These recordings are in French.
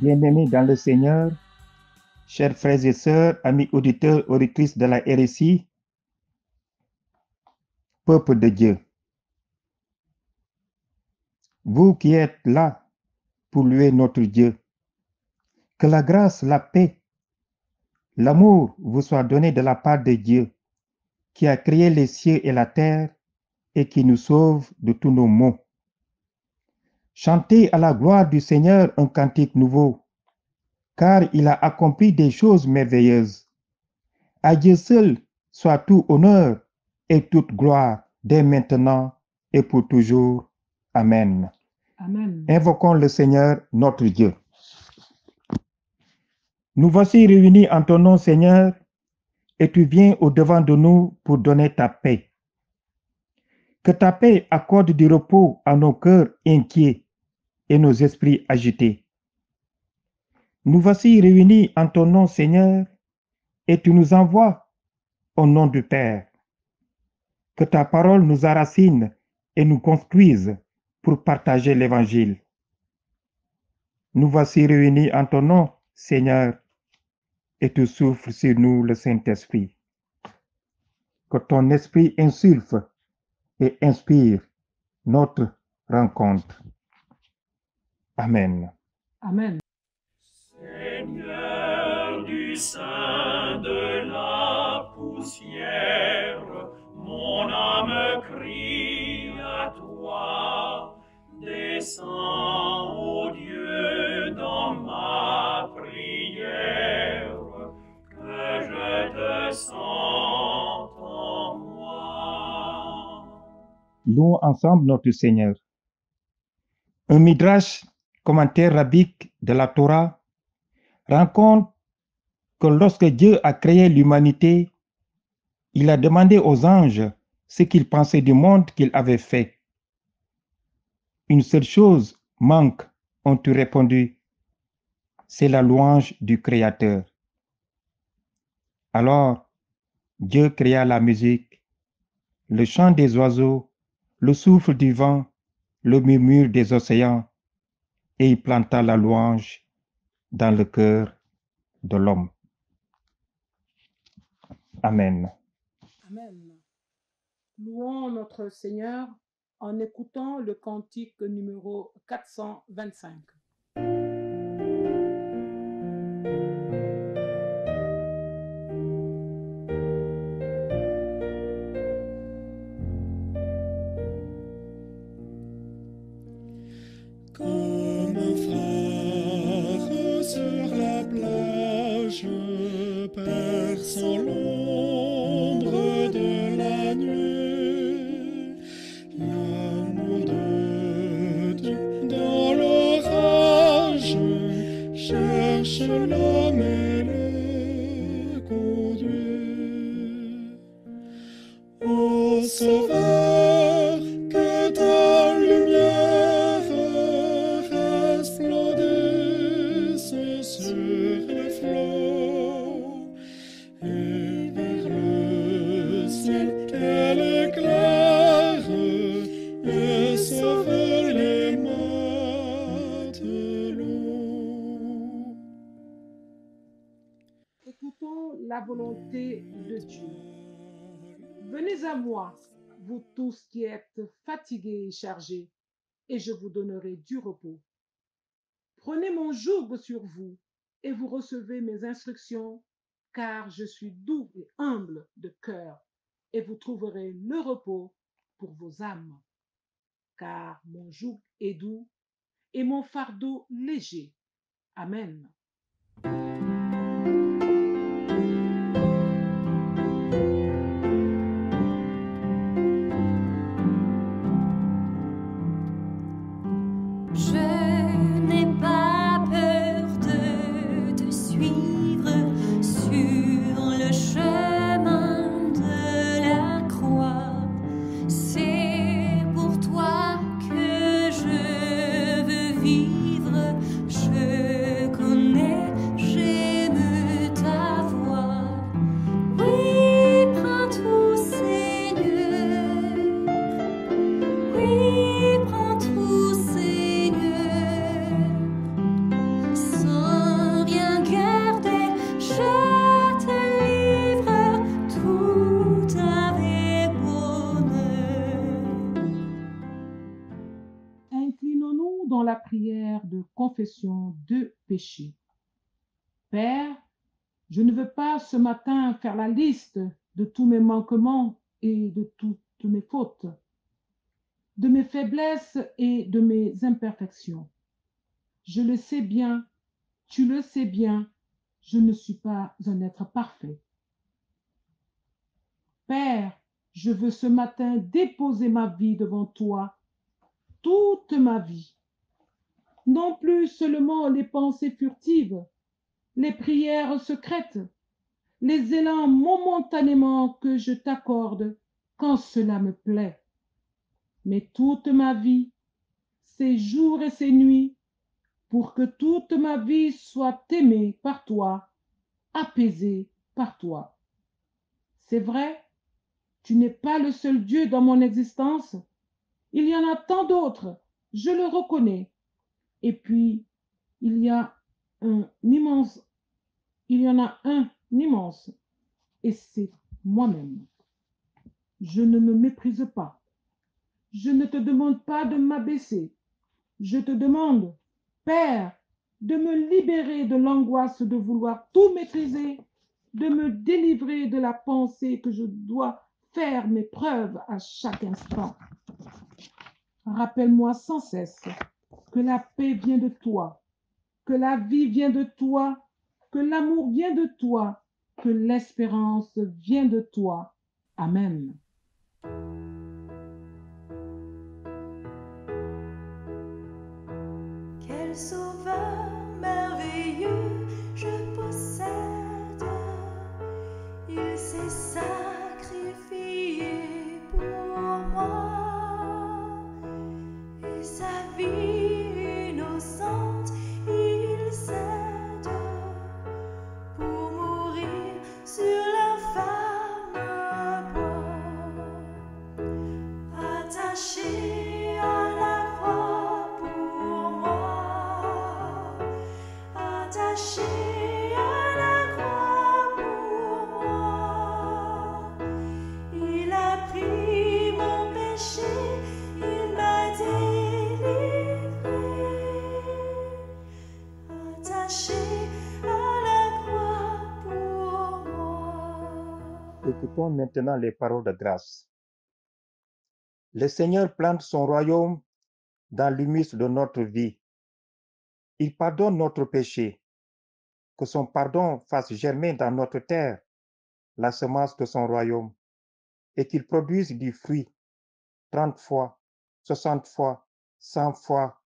Bien-aimés dans le Seigneur, chers frères et sœurs, amis auditeurs, auditrices de la RSI, peuple de Dieu, vous qui êtes là pour louer notre Dieu, que la grâce, la paix, l'amour vous soient donnés de la part de Dieu, qui a créé les cieux et la terre et qui nous sauve de tous nos maux. Chantez à la gloire du Seigneur un cantique nouveau, car il a accompli des choses merveilleuses. À Dieu seul soit tout honneur et toute gloire, dès maintenant et pour toujours. Amen. Amen. Invoquons le Seigneur notre Dieu. Nous voici réunis en ton nom, Seigneur, et tu viens au-devant de nous pour donner ta paix. Que ta paix accorde du repos à nos cœurs inquiets et nos esprits agités. Nous voici réunis en ton nom, Seigneur, et tu nous envoies au nom du Père. Que ta parole nous enracine et nous construise pour partager l'Évangile. Nous voici réunis en ton nom, Seigneur, et tu souffles sur nous le Saint-Esprit. Que ton esprit insuffle et inspire notre rencontre. Amen. Amen. Seigneur du sein de la poussière, mon âme crie à toi. Descends, ô Dieu, dans ma prière, que je te sente en moi. Louons ensemble notre Seigneur. Un midrash, commentaire rabbinique de la Torah, raconte que lorsque Dieu a créé l'humanité, il a demandé aux anges ce qu'ils pensaient du monde qu'il avait fait. Une seule chose manque, ont-ils répondu, c'est la louange du Créateur. Alors, Dieu créa la musique, le chant des oiseaux, le souffle du vent, le murmure des océans, et il planta la louange dans le cœur de l'homme. Amen. Amen. Louons notre Seigneur en écoutant le cantique numéro 425. Comme un phare sur la plage, perçant l'ombre de la nuit, l'amour de Dieu dans l'orage cherche l'homme et le conduit. Ô Sauveur, que ta lumière resplendisse sur les flots, et vers le ciel qu'elle éclaire et sauve les matelots. Écoutons la volonté de Dieu. Venez à moi, vous tous qui êtes fatigués et chargés, et je vous donnerai du repos. Prenez mon joug sur vous, et vous recevez mes instructions, car je suis doux et humble de cœur, et vous trouverez le repos pour vos âmes. Car mon joug est doux et mon fardeau léger. Amen. Je n'ai pas peur de te suivre sur le chemin de la croix. C'est pour toi que je veux vivre. Je connais la prière de confession de péché. Père, je ne veux pas ce matin faire la liste de tous mes manquements et de toutes mes fautes, de mes faiblesses et de mes imperfections. Je le sais bien, tu le sais bien, je ne suis pas un être parfait. Père, je veux ce matin déposer ma vie devant toi, toute ma vie. Non plus seulement les pensées furtives, les prières secrètes, les élans momentanément que je t'accorde quand cela me plaît, mais toute ma vie, ces jours et ces nuits, pour que toute ma vie soit aimée par toi, apaisée par toi. C'est vrai, tu n'es pas le seul Dieu dans mon existence. Il y en a tant d'autres, je le reconnais. Et puis, il y a un immense, il y en a un immense, et c'est moi-même. Je ne me méprise pas. Je ne te demande pas de m'abaisser. Je te demande, Père, de me libérer de l'angoisse de vouloir tout maîtriser, de me délivrer de la pensée que je dois faire mes preuves à chaque instant. Rappelle-moi sans cesse que la paix vient de toi, que la vie vient de toi, que l'amour vient de toi, que l'espérance vient de toi. Amen. Quel sauveur merveilleux je possède. Il s'est sacrifié pour moi. Et sa vie innocente, il cède pour mourir sur l'infâme bois. Attaché à la croix pour moi, attaché à la croix pour moi, il a pris mon péché, il m'a délivré, attaché à la croix pour moi. Écoutons maintenant les paroles de grâce. Le Seigneur plante son royaume dans l'humus de notre vie. Il pardonne notre péché. Que son pardon fasse germer dans notre terre la semence de son royaume et qu'il produise du fruit 30 fois, 60 fois, 100 fois,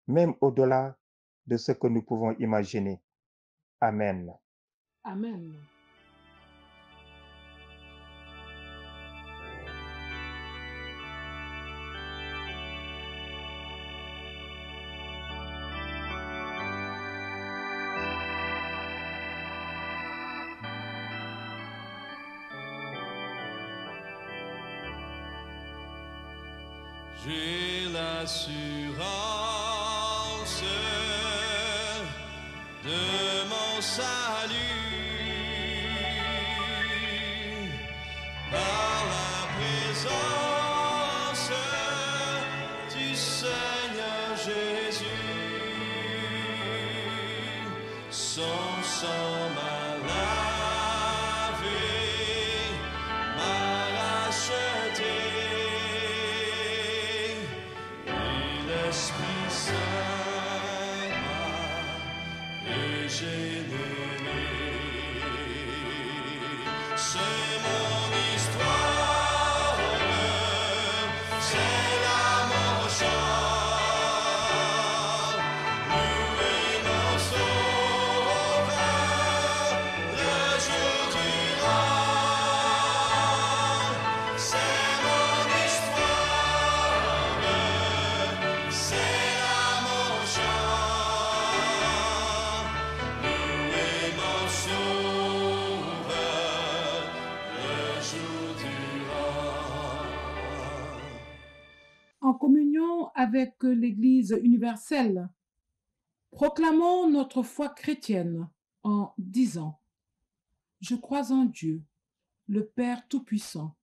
même au-delà de ce que nous pouvons imaginer. Amen. Amen. J'ai l'assurance de mon salut par la présence du Seigneur Jésus. Son sang m'a lavé, m'a racheté. L'Esprit Saint m'a régénéré. C'est mon histoire, c'est là mon chant. Louez mon Sauveur, le jour durant. C'est mon histoire, c'est là mon chant. Louez mon Sauveur, le jour durant. En communion avec l'Église universelle, proclamons notre foi chrétienne en disant: Je crois en Dieu, le Père Tout-Puissant,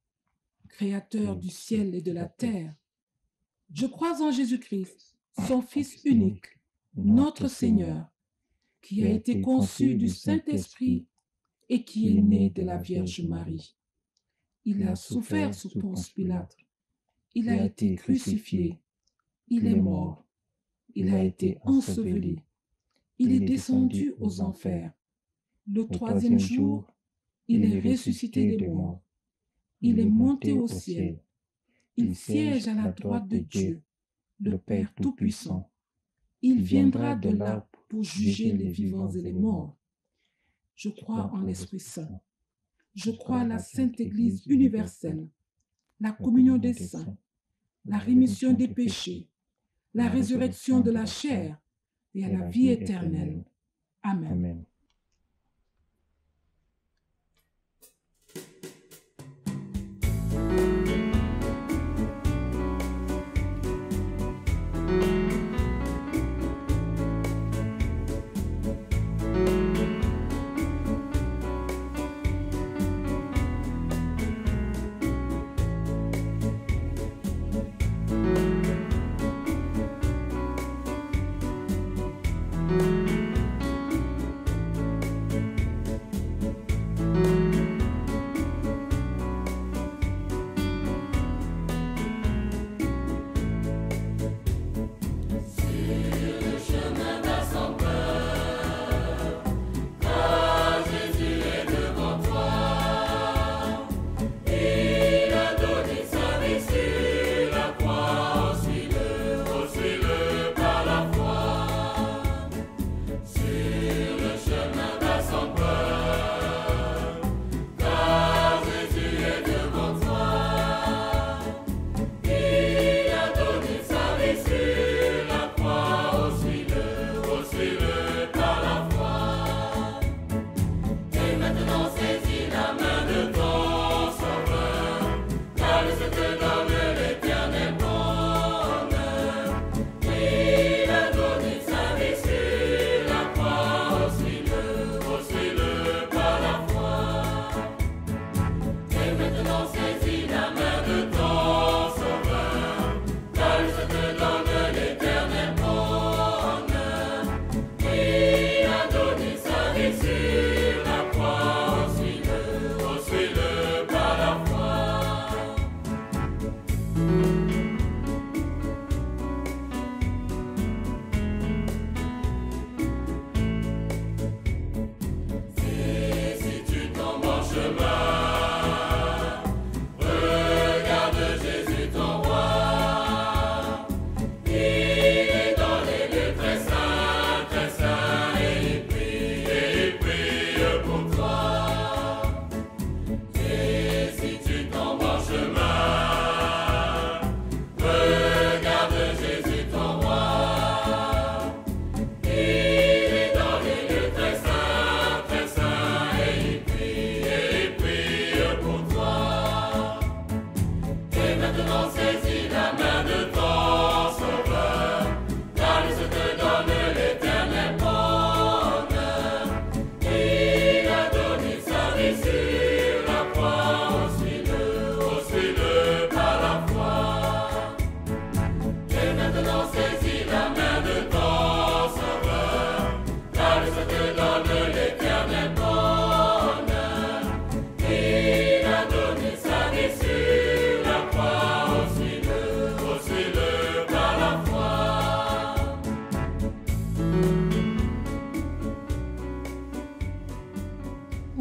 Créateur du ciel et de la terre. Je crois en Jésus-Christ, son Fils unique, notre Seigneur, qui a été conçu du Saint-Esprit et qui est né de la Vierge Marie. Il a souffert sous Ponce Pilate. Il a été crucifié. Il est mort. Il a été enseveli. Il est descendu aux enfers. Le troisième jour, il est ressuscité des morts. Il est monté au ciel. Il siège à la droite de Dieu, le Père Tout-Puissant. Il viendra de là pour juger les vivants et les morts. Je crois en l'Esprit Saint. Je crois à la Sainte Église universelle, la communion des saints, la rémission des péchés, la résurrection de la chair et à la vie éternelle. Amen. Amen.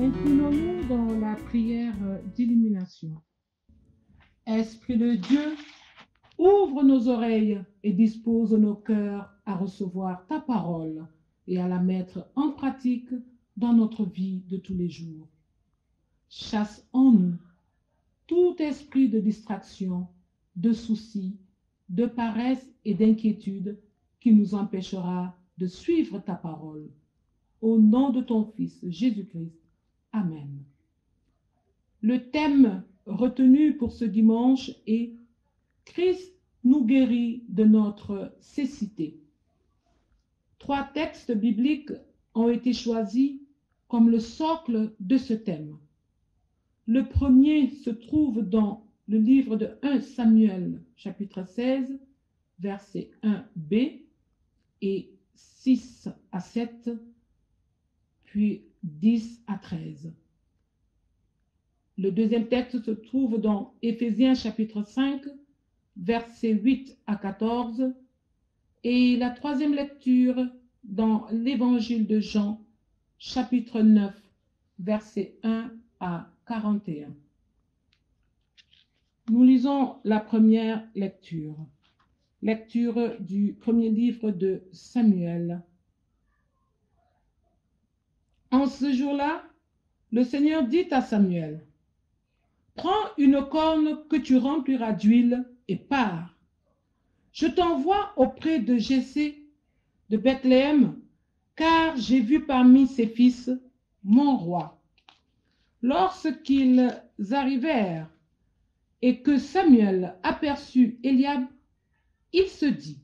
Inclinons-nous dans la prière d'illumination. Esprit de Dieu, ouvre nos oreilles et dispose nos cœurs à recevoir ta parole et à la mettre en pratique dans notre vie de tous les jours. Chasse en nous tout esprit de distraction, de soucis, de paresse et d'inquiétude qui nous empêchera de suivre ta parole. Au nom de ton Fils Jésus-Christ. Amen. Le thème retenu pour ce dimanche est « Christ nous guérit de notre cécité ». 3 textes bibliques ont été choisis comme le socle de ce thème. Le premier se trouve dans le livre de 1 Samuel, chapitre 16, versets 1b et 6 à 7, puis 10 à 13. Le deuxième texte se trouve dans Éphésiens chapitre 5, versets 8 à 14, et la troisième lecture dans l'Évangile de Jean, chapitre 9, versets 1 à 41. Nous lisons la première lecture. Lecture du premier livre de Samuel. En ce jour-là, le Seigneur dit à Samuel, « Prends une corne que tu rempliras d'huile et pars. Je t'envoie auprès de Jessé de Bethléem, car j'ai vu parmi ses fils mon roi. » Lorsqu'ils arrivèrent et que Samuel aperçut Eliab, il se dit,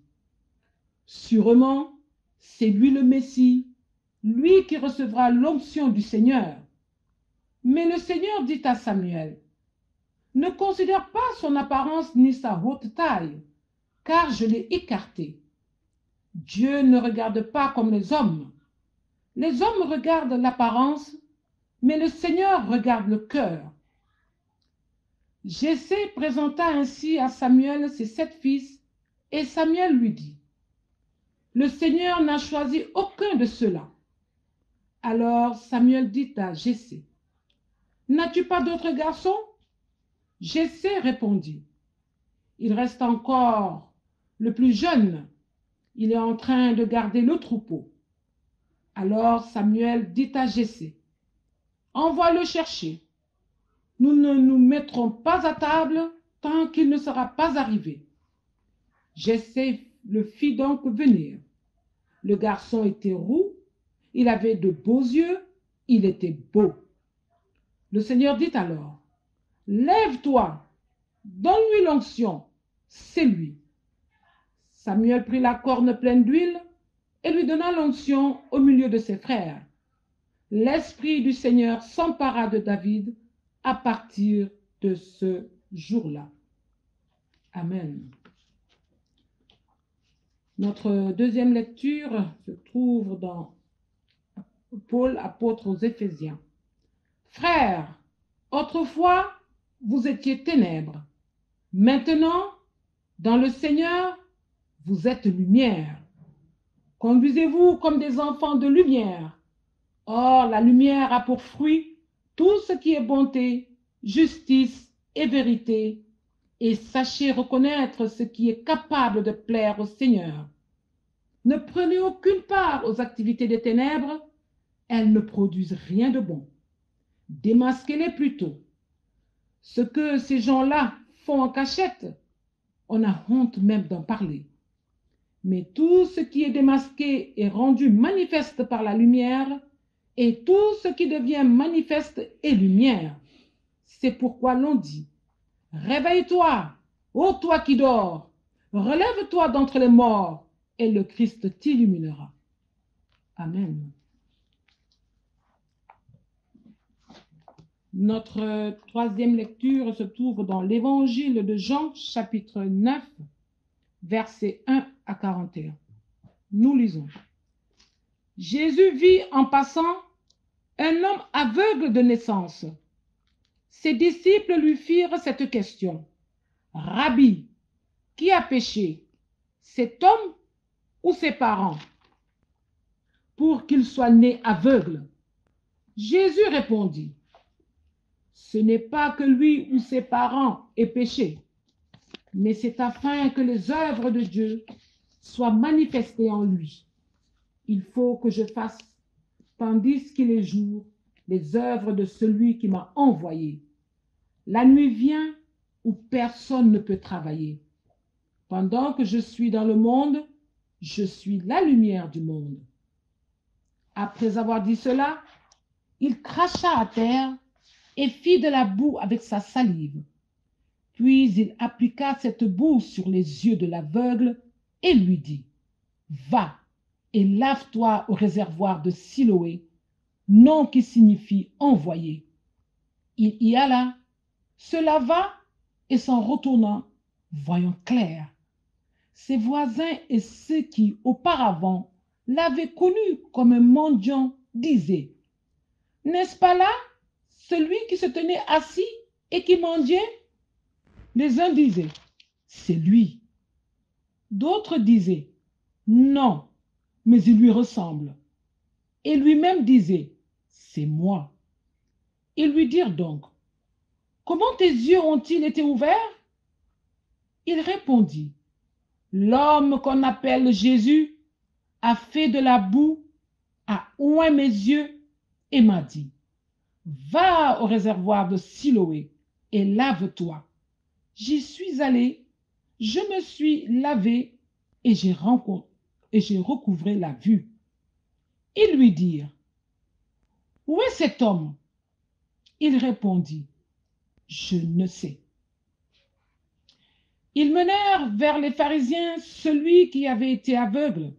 « Sûrement, c'est lui le Messie, lui qui recevra l'onction du Seigneur. » Mais le Seigneur dit à Samuel, « Ne considère pas son apparence ni sa haute taille, car je l'ai écarté. Dieu ne regarde pas comme les hommes. Les hommes regardent l'apparence, mais le Seigneur regarde le cœur. » Jessé présenta ainsi à Samuel ses 7 fils, et Samuel lui dit, « Le Seigneur n'a choisi aucun de ceux-là. » Alors Samuel dit à Jessé, « N'as-tu pas d'autres garçons ?» Jessé répondit, « Il reste encore le plus jeune. Il est en train de garder le troupeau. » Alors Samuel dit à Jessé, « Envoie-le chercher. Nous ne nous mettrons pas à table tant qu'il ne sera pas arrivé. » Jessé le fit donc venir. Le garçon était roux, il avait de beaux yeux, il était beau. Le Seigneur dit alors, « Lève-toi, donne-lui l'onction, c'est lui. » Samuel prit la corne pleine d'huile et lui donna l'onction au milieu de ses frères. L'Esprit du Seigneur s'empara de David à partir de ce jour-là. Amen. Notre deuxième lecture se trouve dans Paul, apôtre aux Éphésiens. « Frères, autrefois, vous étiez ténèbres. Maintenant, dans le Seigneur, vous êtes lumière. Conduisez-vous comme des enfants de lumière. Or, la lumière a pour fruit tout ce qui est bonté, justice et vérité, et sachez reconnaître ce qui est capable de plaire au Seigneur. Ne prenez aucune part aux activités des ténèbres, elles ne produisent rien de bon. Démasquez-les plutôt. Ce que ces gens-là font en cachette, on a honte même d'en parler. Mais tout ce qui est démasqué est rendu manifeste par la lumière, et tout ce qui devient manifeste est lumière. C'est pourquoi l'on dit, « Réveille-toi, ô toi qui dors, relève-toi d'entre les morts, et le Christ t'illuminera. » Amen. Notre troisième lecture se trouve dans l'Évangile de Jean, chapitre 9, versets 1 à 41. Nous lisons. Jésus vit en passant un homme aveugle de naissance. Ses disciples lui firent cette question. « Rabbi, qui a péché, cet homme ou ses parents, pour qu'il soit né aveugle ?» Jésus répondit, « Ce n'est pas que lui ou ses parents aient péché, mais c'est afin que les œuvres de Dieu soient manifestées en lui. Il faut que je fasse, tandis qu'il est jour, les œuvres de celui qui m'a envoyé. La nuit vient où personne ne peut travailler. Pendant que je suis dans le monde, je suis la lumière du monde. » Après avoir dit cela, il cracha à terre et fit de la boue avec sa salive. Puis il appliqua cette boue sur les yeux de l'aveugle et lui dit, « Va et lave-toi au réservoir de Siloé, nom qui signifie envoyé. » Il y alla, se lava et s'en retournant, voyant clair. Ses voisins et ceux qui auparavant l'avaient connu comme un mendiant disaient, « N'est-ce pas là celui qui se tenait assis et qui mendiait ?» Les uns disaient, « C'est lui. » D'autres disaient, « Non, mais il lui ressemble. » Et lui-même disait, « C'est moi. » Ils lui dirent donc, « Comment tes yeux ont-ils été ouverts ?» Il répondit, « L'homme qu'on appelle Jésus a fait de la boue, a oint mes yeux et m'a dit, « Va au réservoir de Siloé et lave-toi. » J'y suis allé, je me suis lavé et j'ai recouvré la vue. Ils lui dirent, « Où est cet homme ?» Il répondit, « Je ne sais. » Ils menèrent vers les pharisiens celui qui avait été aveugle.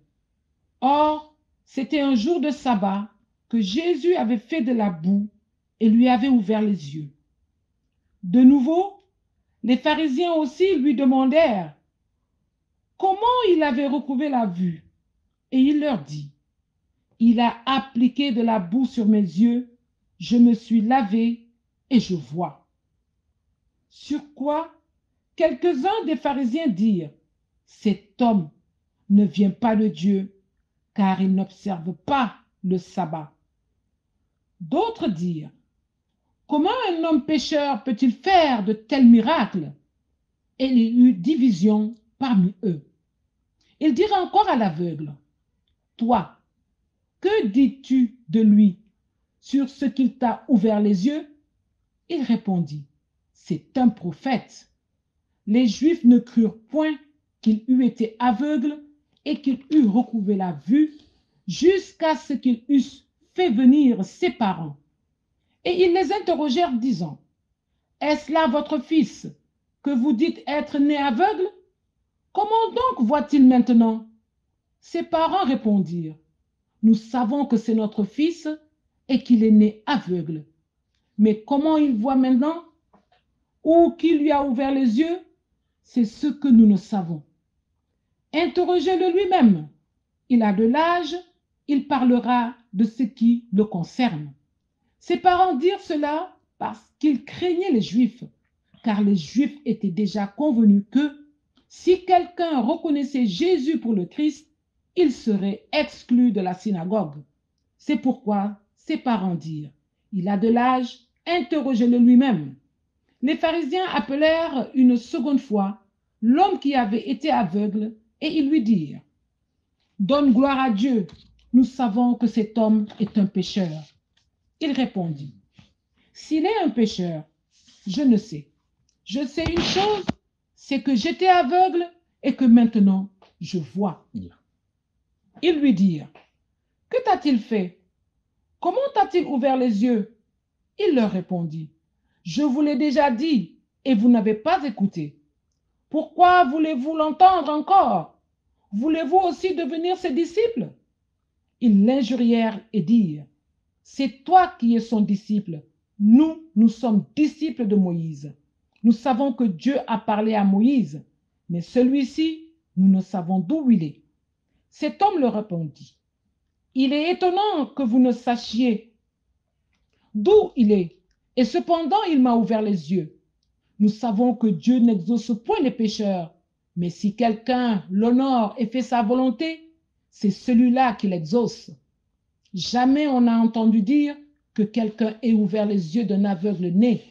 Or, c'était un jour de sabbat que Jésus avait fait de la boue et lui avait ouvert les yeux. De nouveau, les pharisiens aussi lui demandèrent comment il avait recouvré la vue. Et il leur dit, « Il a appliqué de la boue sur mes yeux, je me suis lavé et je vois. » Sur quoi quelques-uns des pharisiens dirent, « Cet homme ne vient pas de Dieu, car il n'observe pas le sabbat. » D'autres dirent, « Comment un homme pécheur peut-il faire de tels miracles ?» Et il y eut division parmi eux. Ils dirent encore à l'aveugle, « Toi, que dis-tu de lui sur ce qu'il t'a ouvert les yeux ?» Il répondit, « C'est un prophète. » Les Juifs ne crurent point qu'il eût été aveugle et qu'il eût recouvré la vue jusqu'à ce qu'ils eussent fait venir ses parents. Et ils les interrogèrent, disant, « Est-ce là votre fils que vous dites être né aveugle? Comment donc voit-il maintenant ?» Ses parents répondirent, « Nous savons que c'est notre fils et qu'il est né aveugle. Mais comment il voit maintenant? Ou qui lui a ouvert les yeux? C'est ce que nous ne savons. Interrogez-le lui-même. Il a de l'âge, il parlera de ce qui le concerne. » Ses parents dirent cela parce qu'ils craignaient les Juifs, car les Juifs étaient déjà convenus que si quelqu'un reconnaissait Jésus pour le Christ, il serait exclu de la synagogue. C'est pourquoi ses parents dirent, « Il a de l'âge, interrogez-le lui-même. » Les pharisiens appelèrent une seconde fois l'homme qui avait été aveugle et ils lui dirent, « Donne gloire à Dieu, nous savons que cet homme est un pécheur. » Il répondit, « S'il est un pécheur, je ne sais. Je sais une chose, c'est que j'étais aveugle et que maintenant je vois. » Ils lui dirent, « Que t'a-t-il fait? Comment t'a-t-il ouvert les yeux? » Il leur répondit, « Je vous l'ai déjà dit et vous n'avez pas écouté. Pourquoi voulez-vous l'entendre encore? Voulez-vous aussi devenir ses disciples? » Ils l'injurièrent et dirent, « C'est toi qui es son disciple. Nous sommes disciples de Moïse. Nous savons que Dieu a parlé à Moïse, mais celui-ci, nous ne savons d'où il est. » Cet homme leur répondit, « Il est étonnant que vous ne sachiez d'où il est, et cependant il m'a ouvert les yeux. Nous savons que Dieu n'exauce point les pécheurs, mais si quelqu'un l'honore et fait sa volonté, c'est celui-là qui l'exauce. Jamais on n'a entendu dire que quelqu'un ait ouvert les yeux d'un aveugle né.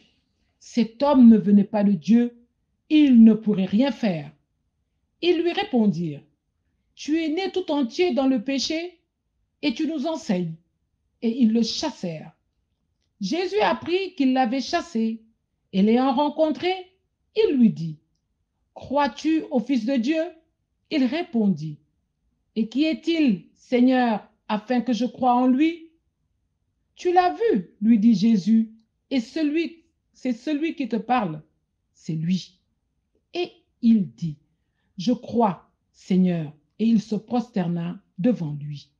Cet homme ne venait pas de Dieu, il ne pourrait rien faire. » Ils lui répondirent, « Tu es né tout entier dans le péché et tu nous enseignes. » Et ils le chassèrent. Jésus apprit qu'ils l'avaient chassé et l'ayant rencontré, il lui dit, « Crois-tu au Fils de Dieu ?» Il répondit, « Et qui est-il, Seigneur, afin que je croie en lui? » « Tu l'as vu, lui dit Jésus, et c'est celui qui te parle, c'est lui. » Et il dit, « Je crois, Seigneur. » Et il se prosterna devant lui.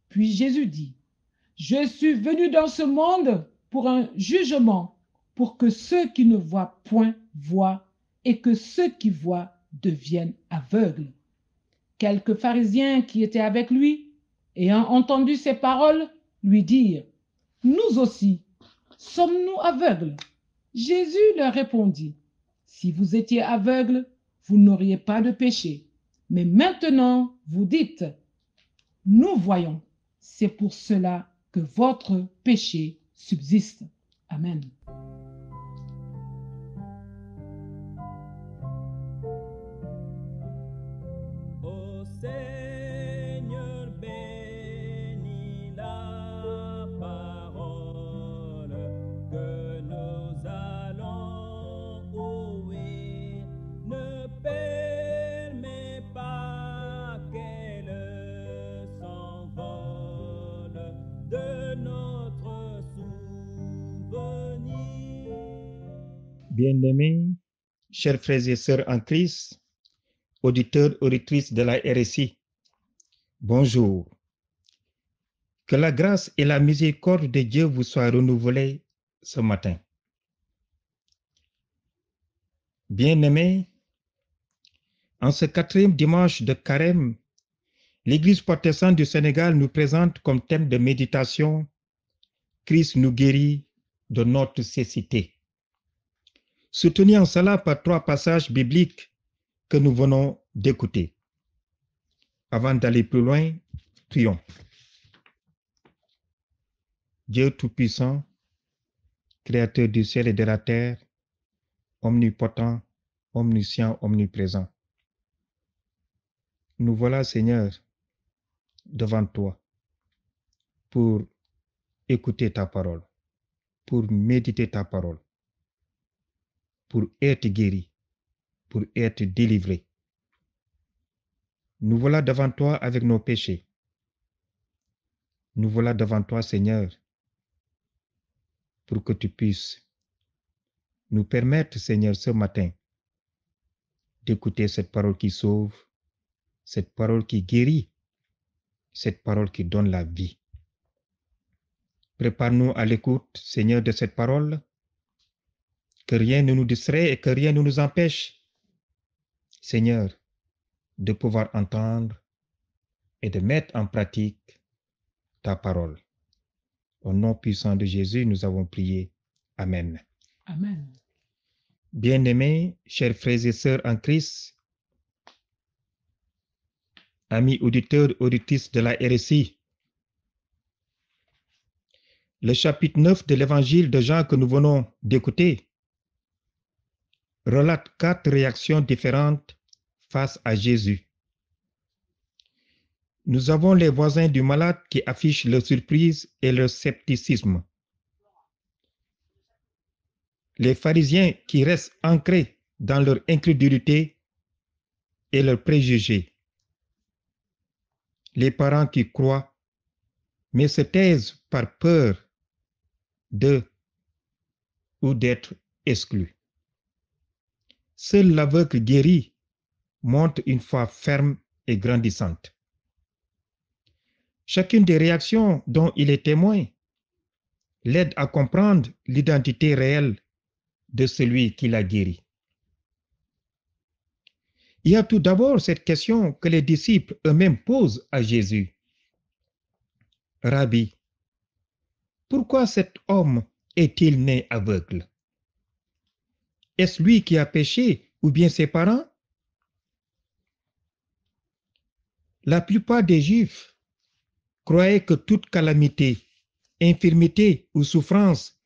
Puis Jésus dit, « Je suis venu dans ce monde pour un jugement, pour que ceux qui ne voient point voient, et que ceux qui voient deviennent aveugles. Quelques pharisiens qui étaient avec lui, ayant entendu ces paroles, lui dirent, « Nous aussi, sommes-nous aveugles ?» Jésus leur répondit, « Si vous étiez aveugles, vous n'auriez pas de péché. Mais maintenant, vous dites, « Nous voyons. » C'est pour cela que votre péché subsiste. Amen. Ô Seigneur, bénis la parole que nous allons ouvrir. Ne permets pas qu'elle s'envole de notre souvenir. Bien-aimés, chers frères et sœurs en Christ, auditeurs, auditrices de la RSI, bonjour. Que la grâce et la miséricorde de Dieu vous soient renouvelées ce matin. Bien-aimés, en ce 4e dimanche de Carême, l'Église protestante du Sénégal nous présente comme thème de méditation « Christ nous guérit de notre cécité ». Soutenu en cela par 3 passages bibliques que nous venons d'écouter. Avant d'aller plus loin, prions. Dieu Tout-Puissant, Créateur du ciel et de la terre, omnipotent, omniscient, omniprésent. Nous voilà, Seigneur, devant toi pour écouter ta parole, pour méditer ta parole, pour être guéri, pour être délivré. Nous voilà devant toi avec nos péchés. Nous voilà devant toi, Seigneur, pour que tu puisses nous permettre, Seigneur, ce matin, d'écouter cette parole qui sauve, cette parole qui guérit, cette parole qui donne la vie. Prépare-nous à l'écoute, Seigneur, de cette parole, que rien ne nous distrait et que rien ne nous empêche, Seigneur, de pouvoir entendre et de mettre en pratique ta parole. Au nom puissant de Jésus, nous avons prié. Amen. Amen. Bien-aimés, chers frères et sœurs en Christ, amis auditeurs, auditrices de la RSI, le chapitre 9 de l'évangile de Jean que nous venons d'écouter relate 4 réactions différentes face à Jésus. Nous avons les voisins du malade qui affichent leur surprise et leur scepticisme. Les pharisiens qui restent ancrés dans leur incrédulité et leurs préjugés. Les parents qui croient, mais se taisent par peur de ou d'être exclus. Seul l'aveugle guéri montre une foi ferme et grandissante. Chacune des réactions dont il est témoin l'aide à comprendre l'identité réelle de celui qui l'a guéri. Il y a tout d'abord cette question que les disciples eux-mêmes posent à Jésus. Rabbi, pourquoi cet homme est-il né aveugle? Est-ce lui qui a péché ou bien ses parents? La plupart des Juifs croyaient que toute calamité, infirmité ou souffrance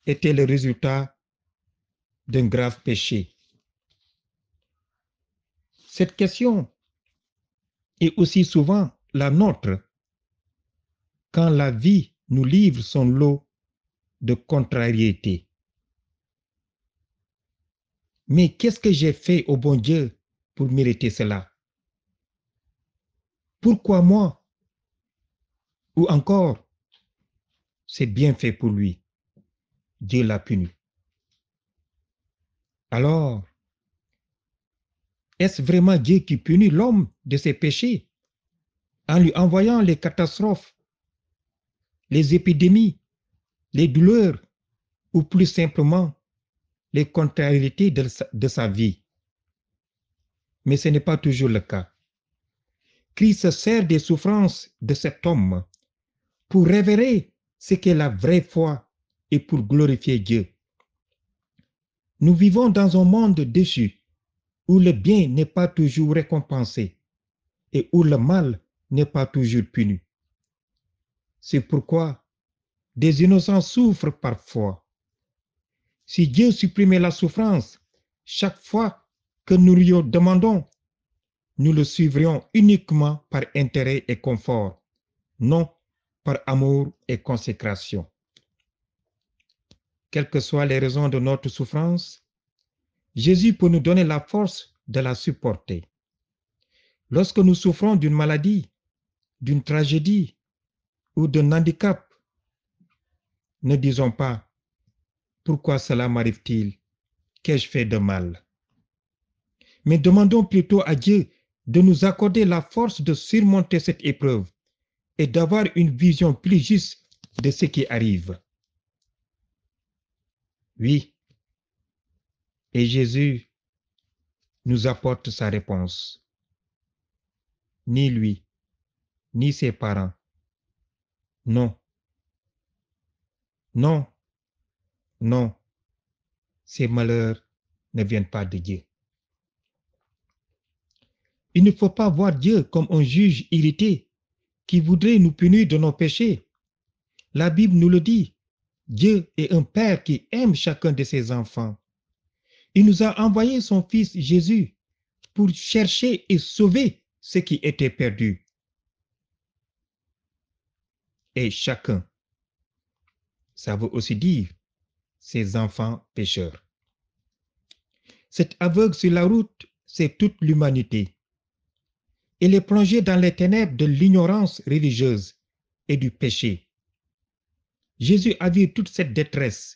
était le résultat d'un grave péché. Cette question est aussi souvent la nôtre quand la vie nous livre son lot de contrariétés. Mais qu'est-ce que j'ai fait au bon Dieu pour mériter cela? Pourquoi moi? Ou encore, c'est bien fait pour lui. Dieu l'a puni. Alors, est-ce vraiment Dieu qui punit l'homme de ses péchés en lui envoyant les catastrophes, les épidémies, les douleurs ou plus simplement les contrariétés de sa vie? mais ce n'est pas toujours le cas. Christ se sert des souffrances de cet homme pour révéler ce qu'est la vraie foi et pour glorifier Dieu. Nous vivons dans un monde déchu où le bien n'est pas toujours récompensé et où le mal n'est pas toujours puni. C'est pourquoi des innocents souffrent parfois. Si Dieu supprimait la souffrance chaque fois que nous lui demandons, nous le suivrions uniquement par intérêt et confort, non par amour et consécration. Quelles que soient les raisons de notre souffrance, Jésus peut nous donner la force de la supporter. Lorsque nous souffrons d'une maladie, d'une tragédie ou d'un handicap, ne disons pas « Pourquoi cela m'arrive-t-il? Qu'ai-je fait de mal ?» Mais demandons plutôt à Dieu de nous accorder la force de surmonter cette épreuve et d'avoir une vision plus juste de ce qui arrive. Oui, et Jésus nous apporte sa réponse. Ni lui, ni ses parents. Non. Non. Non. Ces malheurs ne viennent pas de Dieu. Il ne faut pas voir Dieu comme un juge irrité qui voudrait nous punir de nos péchés. La Bible nous le dit. Dieu est un Père qui aime chacun de ses enfants. Il nous a envoyé son Fils Jésus pour chercher et sauver ce qui était perdu. Et chacun, ça veut aussi dire ses enfants pécheurs. Cet aveugle sur la route, c'est toute l'humanité. Il est plongé dans les ténèbres de l'ignorance religieuse et du péché. Jésus a vu toute cette détresse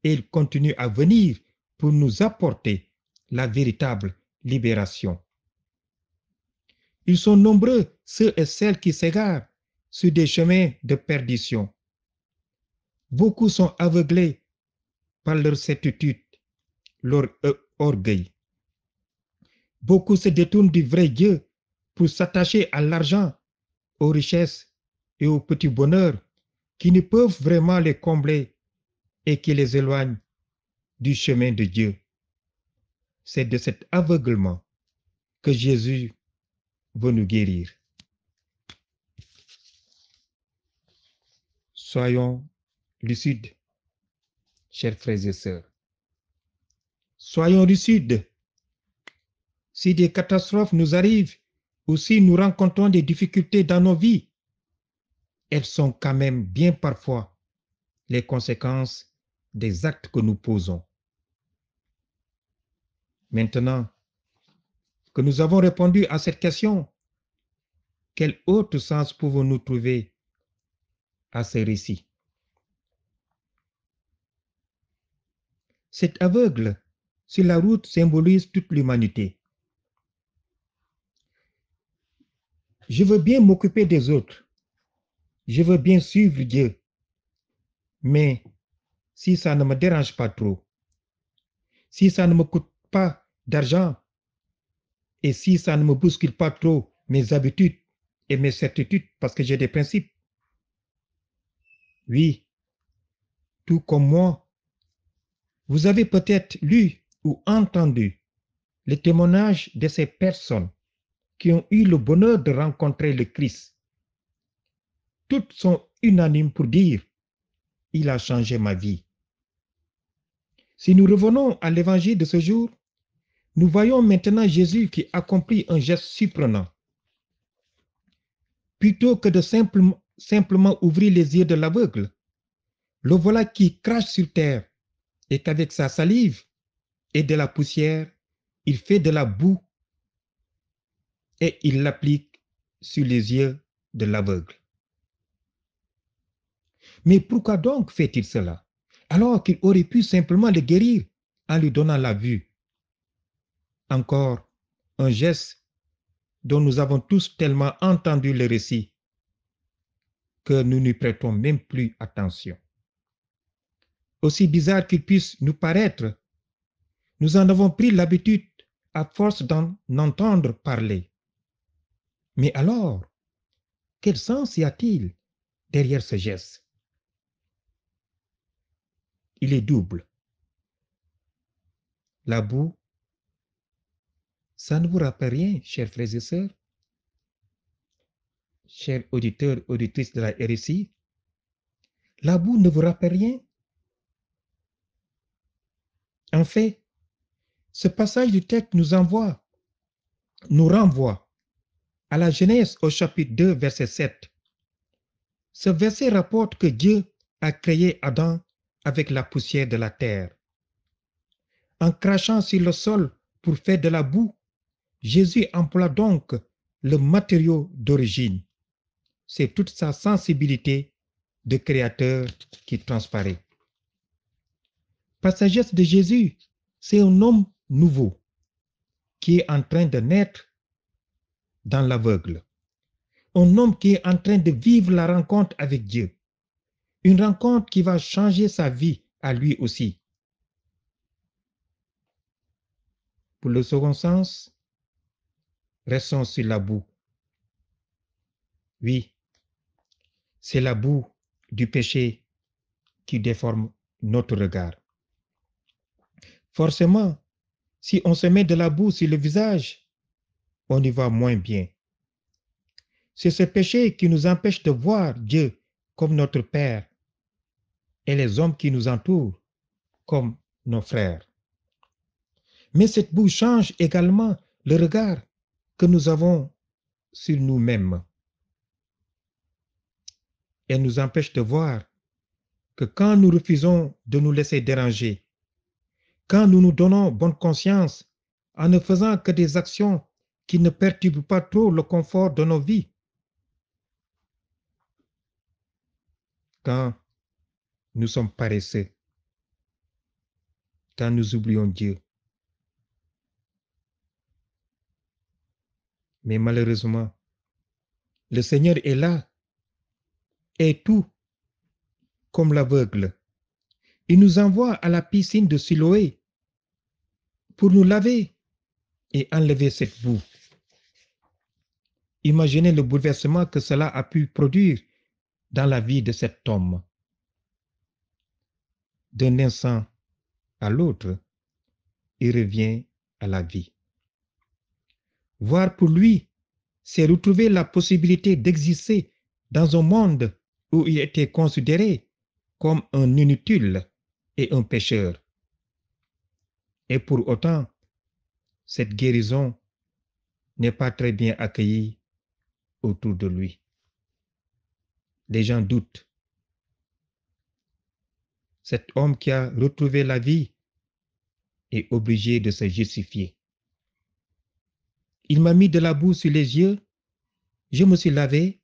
et il continue à venir pour nous apporter la véritable libération. Ils sont nombreux, ceux et celles qui s'égarent sur des chemins de perdition. Beaucoup sont aveuglés par leur certitude, leur orgueil. Beaucoup se détournent du vrai Dieu pour s'attacher à l'argent, aux richesses et au petit bonheur qui ne peuvent vraiment les combler et qui les éloignent du chemin de Dieu. C'est de cet aveuglement que Jésus veut nous guérir. Soyons lucides, chers frères et sœurs. Soyons lucides. Si des catastrophes nous arrivent ou si nous rencontrons des difficultés dans nos vies, elles sont quand même bien parfois les conséquences des actes que nous posons. Maintenant que nous avons répondu à cette question, quel autre sens pouvons-nous trouver à ce récit? Cet aveugle sur la route symbolise toute l'humanité. Je veux bien m'occuper des autres. Je veux bien suivre Dieu. Mais si ça ne me dérange pas trop, si ça ne me coûte pas d'argent et si ça ne me bouscule pas trop mes habitudes et mes certitudes parce que j'ai des principes. Oui, tout comme moi, vous avez peut-être lu ou entendu le témoignage de ces personnes qui ont eu le bonheur de rencontrer le Christ. Toutes sont unanimes pour dire « Il a changé ma vie ». Si nous revenons à l'évangile de ce jour, nous voyons maintenant Jésus qui accomplit un geste surprenant. Plutôt que de simplement ouvrir les yeux de l'aveugle, le voilà qui crache sur terre et qu'avec sa salive et de la poussière, il fait de la boue et il l'applique sur les yeux de l'aveugle. Mais pourquoi donc fait-il cela, alors qu'il aurait pu simplement le guérir en lui donnant la vue? Encore un geste dont nous avons tous tellement entendu le récit que nous n'y prêtons même plus attention. Aussi bizarre qu'il puisse nous paraître, nous en avons pris l'habitude à force d'en entendre parler. Mais alors, quel sens y a-t-il derrière ce geste? Il est double. La boue, ça ne vous rappelle rien, chers frères et sœurs, chers auditeurs, auditrices de la RSI? La boue ne vous rappelle rien? En fait, ce passage du texte nous renvoie à la Genèse au chapitre 2, verset 7. Ce verset rapporte que Dieu a créé Adam avec la poussière de la terre. En crachant sur le sol pour faire de la boue, Jésus emploie donc le matériau d'origine. C'est toute sa sensibilité de créateur qui transparaît. Par sa geste de Jésus, c'est un homme nouveau qui est en train de naître dans l'aveugle. Un homme qui est en train de vivre la rencontre avec Dieu. Une rencontre qui va changer sa vie à lui aussi. Pour le second sens, restons sur la boue. Oui, c'est la boue du péché qui déforme notre regard. Forcément, si on se met de la boue sur le visage, on y va moins bien. C'est ce péché qui nous empêche de voir Dieu comme notre Père et les hommes qui nous entourent comme nos frères. Mais cette boue change également le regard que nous avons sur nous-mêmes. Elle nous empêche de voir que quand nous refusons de nous laisser déranger, quand nous nous donnons bonne conscience en ne faisant que des actions qui ne perturbent pas trop le confort de nos vies, quand nous sommes paresseux, quand nous oublions Dieu. Mais malheureusement, le Seigneur est là et tout comme l'aveugle. Il nous envoie à la piscine de Siloé pour nous laver et enlever cette boue. Imaginez le bouleversement que cela a pu produire dans la vie de cet homme. D'un instant à l'autre, il revient à la vie. Voir pour lui, c'est retrouver la possibilité d'exister dans un monde où il était considéré comme un inutile et un pécheur. Et pour autant, cette guérison n'est pas très bien accueillie autour de lui. Les gens doutent. Cet homme qui a retrouvé la vie est obligé de se justifier. Il m'a mis de la boue sur les yeux, je me suis lavé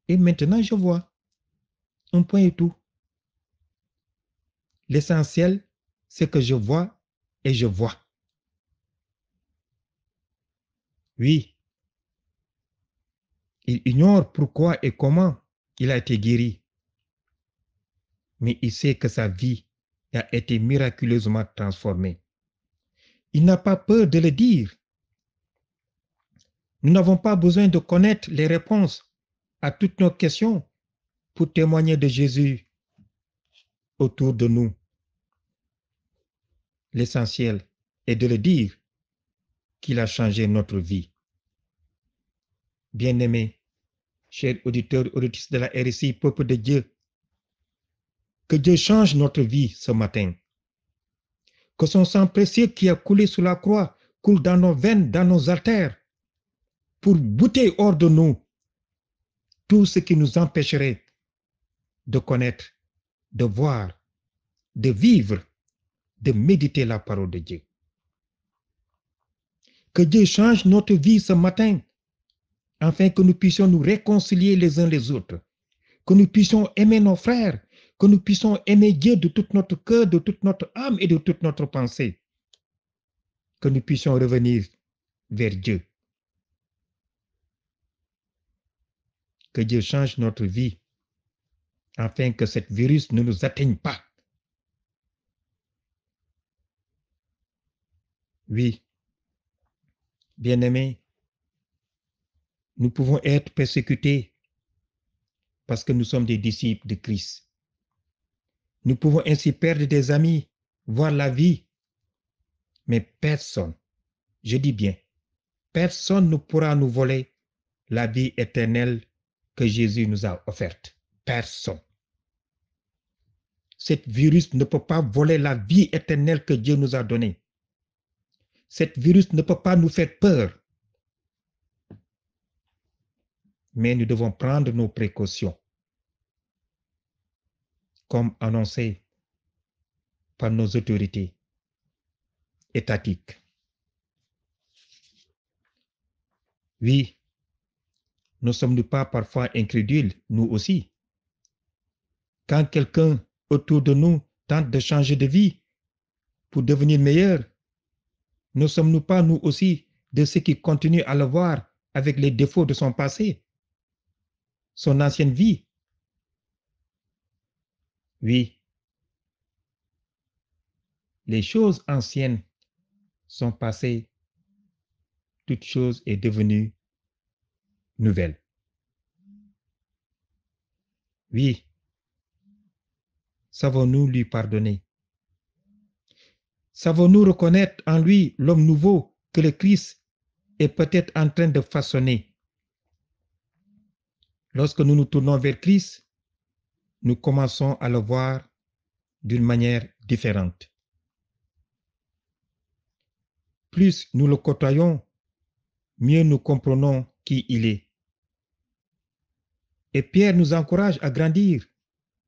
et maintenant je vois. Un point et tout. L'essentiel, c'est que je vois et je vois. Oui, il ignore pourquoi et comment il a été guéri. Mais il sait que sa vie a été miraculeusement transformée. Il n'a pas peur de le dire. Nous n'avons pas besoin de connaître les réponses à toutes nos questions pour témoigner de Jésus autour de nous. L'essentiel est de le dire qu'il a changé notre vie. Bien-aimés, chers auditeurs, auditrices de la RSI, peuple de Dieu, que Dieu change notre vie ce matin. Que son sang précieux qui a coulé sur la croix coule dans nos veines, dans nos artères, pour bouter hors de nous tout ce qui nous empêcherait de connaître, de voir, de vivre, de méditer la parole de Dieu. Que Dieu change notre vie ce matin, afin que nous puissions nous réconcilier les uns les autres, que nous puissions aimer nos frères, que nous puissions aimer Dieu de tout notre cœur, de toute notre âme et de toute notre pensée, que nous puissions revenir vers Dieu. Que Dieu change notre vie, afin que ce virus ne nous atteigne pas. Oui, Bien-aimés, nous pouvons être persécutés parce que nous sommes des disciples de Christ. Nous pouvons ainsi perdre des amis, voire la vie, mais personne, je dis bien, personne ne pourra nous voler la vie éternelle que Jésus nous a offerte. Personne. Cet virus ne peut pas voler la vie éternelle que Dieu nous a donnée. Cet virus ne peut pas nous faire peur. Mais nous devons prendre nos précautions, comme annoncé par nos autorités étatiques. Oui, ne sommes-nous pas parfois incrédules, nous aussi? Quand quelqu'un autour de nous tente de changer de vie pour devenir meilleur, ne sommes-nous pas nous aussi de ceux qui continuent à le voir avec les défauts de son passé, son ancienne vie? Oui, les choses anciennes sont passées, toute chose est devenue nouvelle. Oui, savons-nous lui pardonner? Savons-nous reconnaître en lui l'homme nouveau que le Christ est peut-être en train de façonner? Lorsque nous nous tournons vers Christ, nous commençons à le voir d'une manière différente. Plus nous le côtoyons, mieux nous comprenons qui il est. Et Pierre nous encourage à grandir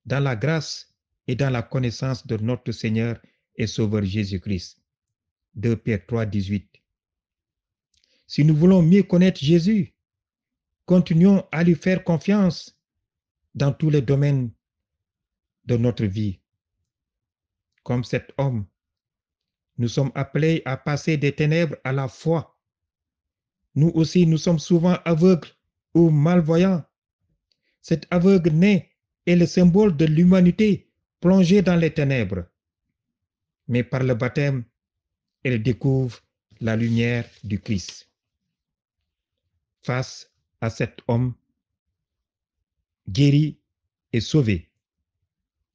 dans la grâce et dans la connaissance de notre Seigneur et Sauveur Jésus-Christ. 2 Pierre 3, 18. Si nous voulons mieux connaître Jésus, continuons à lui faire confiance dans tous les domaines de notre vie. Comme cet homme, nous sommes appelés à passer des ténèbres à la foi. Nous aussi, nous sommes souvent aveugles ou malvoyants. Cet aveugle-né est le symbole de l'humanité plongée dans les ténèbres. Mais par le baptême, elle découvre la lumière du Christ. Face à cet homme guéri et sauvé,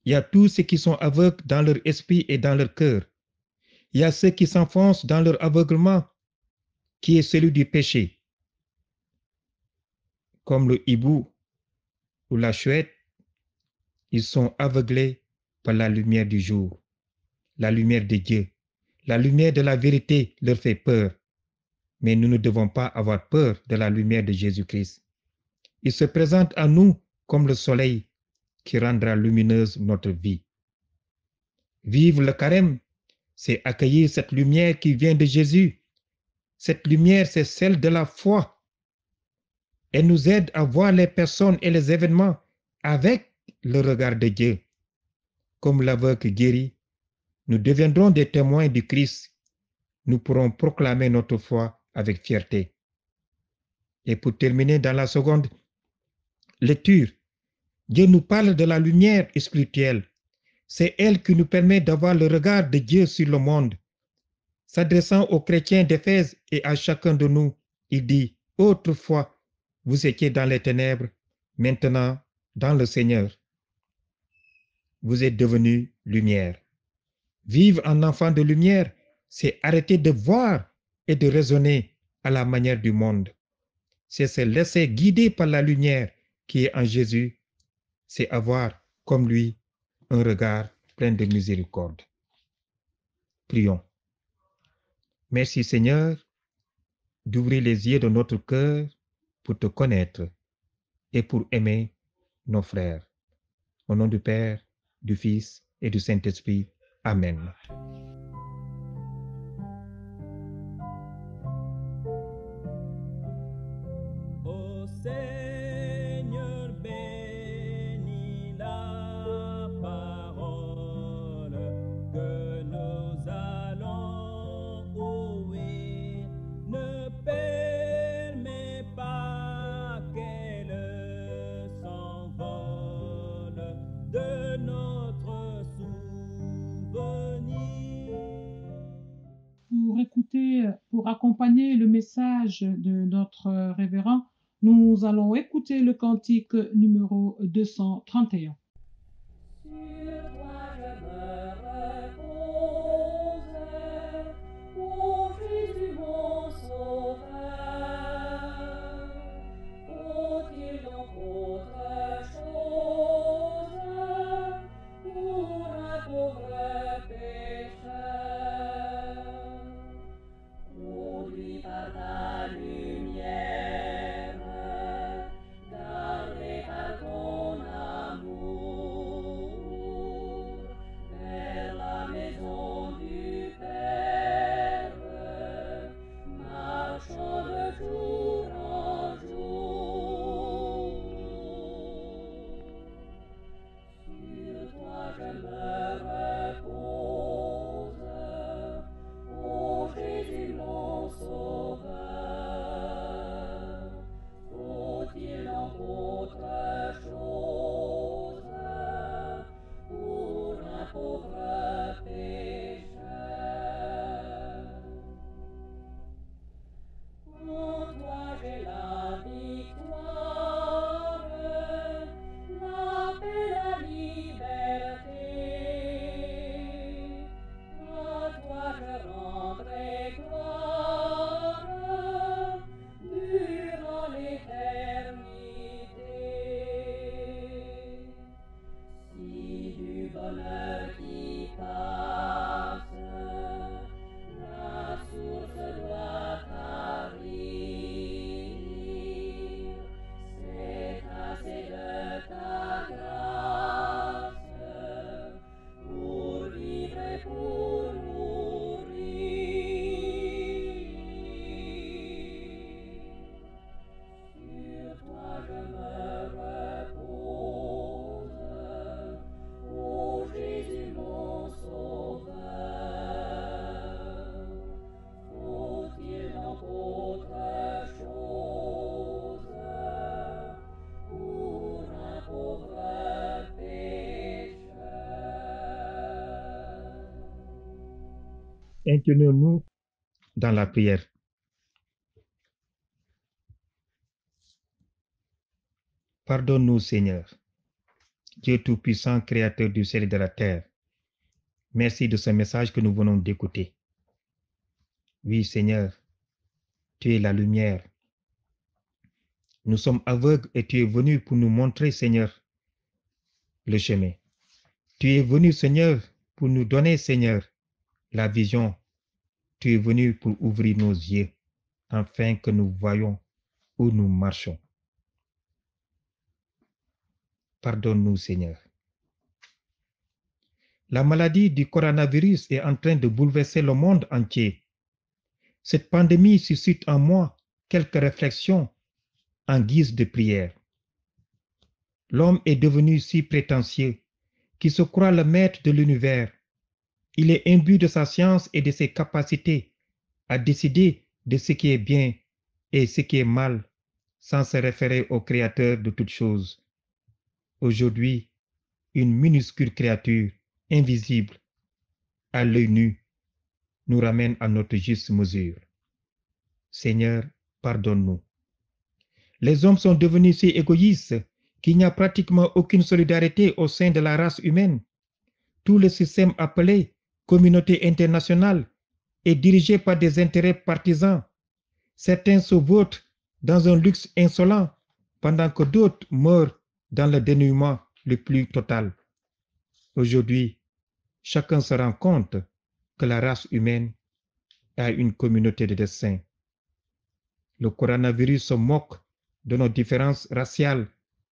il y a tous ceux qui sont aveugles dans leur esprit et dans leur cœur. Il y a ceux qui s'enfoncent dans leur aveuglement, qui est celui du péché. Comme le hibou ou la chouette, ils sont aveuglés par la lumière du jour. La lumière de Dieu, la lumière de la vérité leur fait peur. Mais nous ne devons pas avoir peur de la lumière de Jésus-Christ. Il se présente à nous comme le soleil qui rendra lumineuse notre vie. Vivre le carême, c'est accueillir cette lumière qui vient de Jésus. Cette lumière, c'est celle de la foi. Elle nous aide à voir les personnes et les événements avec le regard de Dieu. Comme l'aveugle guéri, nous deviendrons des témoins du Christ. Nous pourrons proclamer notre foi avec fierté. Et pour terminer dans la seconde lecture, Dieu nous parle de la lumière spirituelle. C'est elle qui nous permet d'avoir le regard de Dieu sur le monde. S'adressant aux chrétiens d'Éphèse et à chacun de nous, il dit, « Autrefois, vous étiez dans les ténèbres, maintenant, dans le Seigneur, vous êtes devenus lumière. » Vivre en enfant de lumière, c'est arrêter de voir et de raisonner à la manière du monde. C'est se laisser guider par la lumière qui est en Jésus. C'est avoir, comme lui, un regard plein de miséricorde. Prions. Merci Seigneur d'ouvrir les yeux de notre cœur pour te connaître et pour aimer nos frères. Au nom du Père, du Fils et du Saint-Esprit. Amen. Ô Seigneur, bénis la parole que nous allons ouvrir. Ne permets pas qu'elle s'envole de notre souvenir. écouter, pour accompagner le message de notre révérend, nous allons écouter le cantique numéro 231. Sur toi je me repose, ô Jésus mon sauveur. Faut-il donc autre chose pour un pauvre pécheur? Conduit par ta lumière, gardé par ton amour, vers la maison du Père, marchons de jour en jour. Sur toi je me repose, ô Jésus mon sauveur. Faut-il donc autre chose pour un pauvre pécheur? En toi j'ai la victoire, la paix, la liberté. À toi je rendrai gloire durant l'éternité. Si du bonheur qui passe, la source doit tarir, c'est assez de ta grâce pour vivre et pour mourir. Sur toi je me repose, ô Jésus mon sauveur. Faut-il donc autre chose pour un pauvre pécheur? Inclinons-nous dans la prière. Pardonne-nous, Seigneur, Dieu Tout-Puissant, Créateur du ciel et de la terre. Merci de ce message que nous venons d'écouter. Oui, Seigneur, tu es la lumière. Nous sommes aveugles et tu es venu pour nous montrer, Seigneur, le chemin. Tu es venu, Seigneur, pour nous donner, Seigneur, la vision. Tu es venu pour ouvrir nos yeux, afin que nous voyions où nous marchons. Pardonne-nous, Seigneur. La maladie du coronavirus est en train de bouleverser le monde entier. Cette pandémie suscite en moi quelques réflexions en guise de prière. L'homme est devenu si prétentieux qu'il se croit le maître de l'univers. Il est imbu de sa science et de ses capacités à décider de ce qui est bien et ce qui est mal, sans se référer au Créateur de toutes choses. Aujourd'hui, une minuscule créature, invisible, à l'œil nu, nous ramène à notre juste mesure. Seigneur, pardonne-nous. Les hommes sont devenus si égoïstes qu'il n'y a pratiquement aucune solidarité au sein de la race humaine. Tout le système appelé communauté internationale est dirigé par des intérêts partisans. Certains se vautrent dans un luxe insolent, pendant que d'autres meurent dans le dénuement le plus total. Aujourd'hui, chacun se rend compte que la race humaine a une communauté de destin. Le coronavirus se moque de nos différences raciales,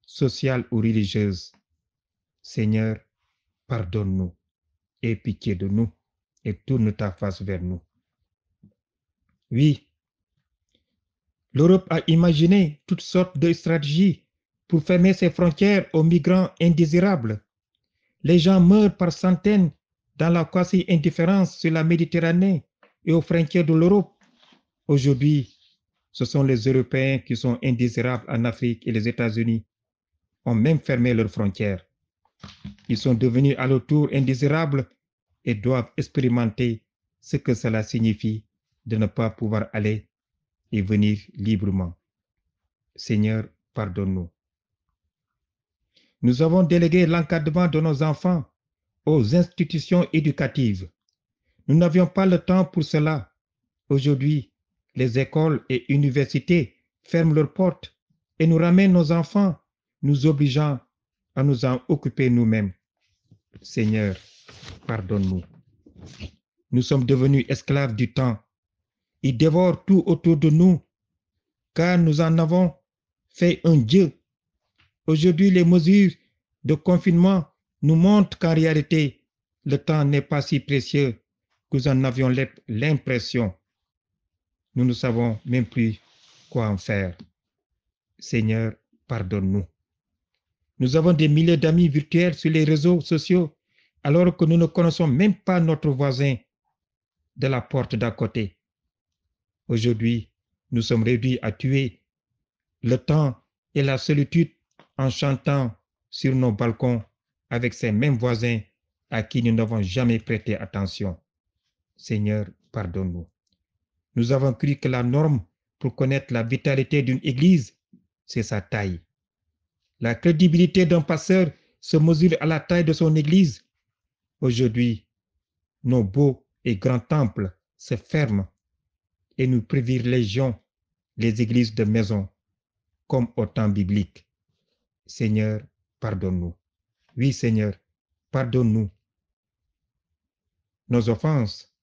sociales ou religieuses. Seigneur, pardonne-nous, aie pitié de nous et tourne ta face vers nous. Oui, l'Europe a imaginé toutes sortes de stratégies pour fermer ses frontières aux migrants indésirables. Les gens meurent par centaines dans la quasi-indifférence sur la Méditerranée et aux frontières de l'Europe. Aujourd'hui, ce sont les Européens qui sont indésirables en Afrique et les États-Unis ont même fermé leurs frontières. Ils sont devenus à leur tour indésirables et doivent expérimenter ce que cela signifie de ne pas pouvoir aller et venir librement. Seigneur, pardonne-nous. Nous avons délégué l'encadrement de nos enfants aux institutions éducatives. Nous n'avions pas le temps pour cela. Aujourd'hui, les écoles et universités ferment leurs portes et nous ramènent nos enfants, nous obligeant à nous en occuper nous-mêmes. Seigneur, pardonne-nous. Nous sommes devenus esclaves du temps. Il dévore tout autour de nous, car nous en avons fait un Dieu. Aujourd'hui, les mesures de confinement nous montrent qu'en réalité, le temps n'est pas si précieux que nous en avions l'impression. Nous ne savons même plus quoi en faire. Seigneur, pardonne-nous. Nous avons des milliers d'amis virtuels sur les réseaux sociaux, alors que nous ne connaissons même pas notre voisin de la porte d'à côté. Aujourd'hui, nous sommes réduits à tuer le temps et la solitude en chantant sur nos balcons avec ces mêmes voisins à qui nous n'avons jamais prêté attention. Seigneur, pardonne-nous. Nous avons cru que la norme pour connaître la vitalité d'une église, c'est sa taille. La crédibilité d'un pasteur se mesure à la taille de son église. Aujourd'hui, nos beaux et grands temples se ferment et nous privilégions les églises de maison comme au temps biblique. Seigneur, pardonne-nous. Oui, Seigneur, pardonne-nous nos offenses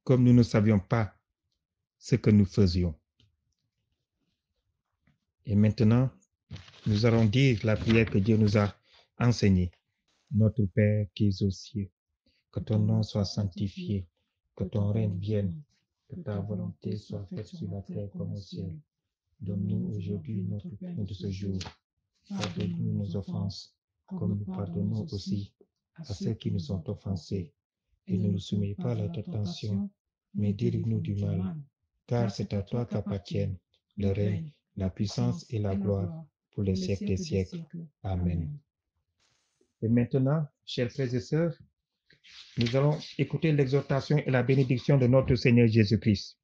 comme nous ne savions pas ce que nous faisions. Et maintenant, nous allons dire la prière que Dieu nous a enseignée. Notre Père qui es aux cieux, que ton nom soit sanctifié, que ton règne vienne, que ta volonté soit faite sur la terre comme au ciel. Donne-nous aujourd'hui notre pain de ce jour. Pardonne-nous nos offenses, comme nous pardonnons aussi à ceux qui nous ont offensés. Et ne nous soumets pas à la tentation, mais délivre-nous du mal, car c'est à toi qu'appartiennent le règne, la puissance et la gloire pour les siècles des siècles. Amen. Et maintenant, chers frères et sœurs, nous allons écouter l'exhortation et la bénédiction de notre Seigneur Jésus-Christ.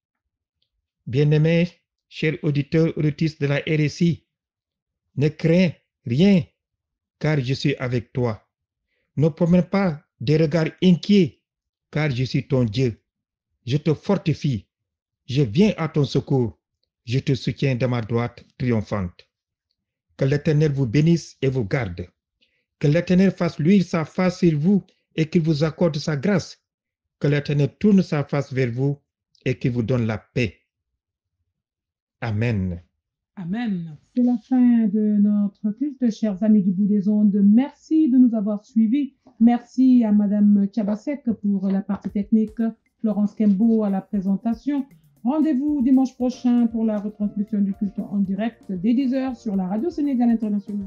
Bien-aimés, chers auditeurs, auditrices de la RSI, ne crains rien, car je suis avec toi. Ne promène pas des regards inquiets, car je suis ton Dieu. Je te fortifie, je viens à ton secours, je te soutiens de ma droite triomphante. Que l'Éternel vous bénisse et vous garde. Que l'Éternel fasse luire sa face sur vous et qu'il vous accorde sa grâce. Que l'Éternel tourne sa face vers vous et qu'il vous donne la paix. Amen. Amen. C'est la fin de notre culte, chers amis du bout des ondes. Merci de nous avoir suivis. Merci à Madame Tchabasek pour la partie technique, Florence Kembo à la présentation. Rendez-vous dimanche prochain pour la retransmission du culte en direct dès 10h sur la Radio Sénégal Internationale.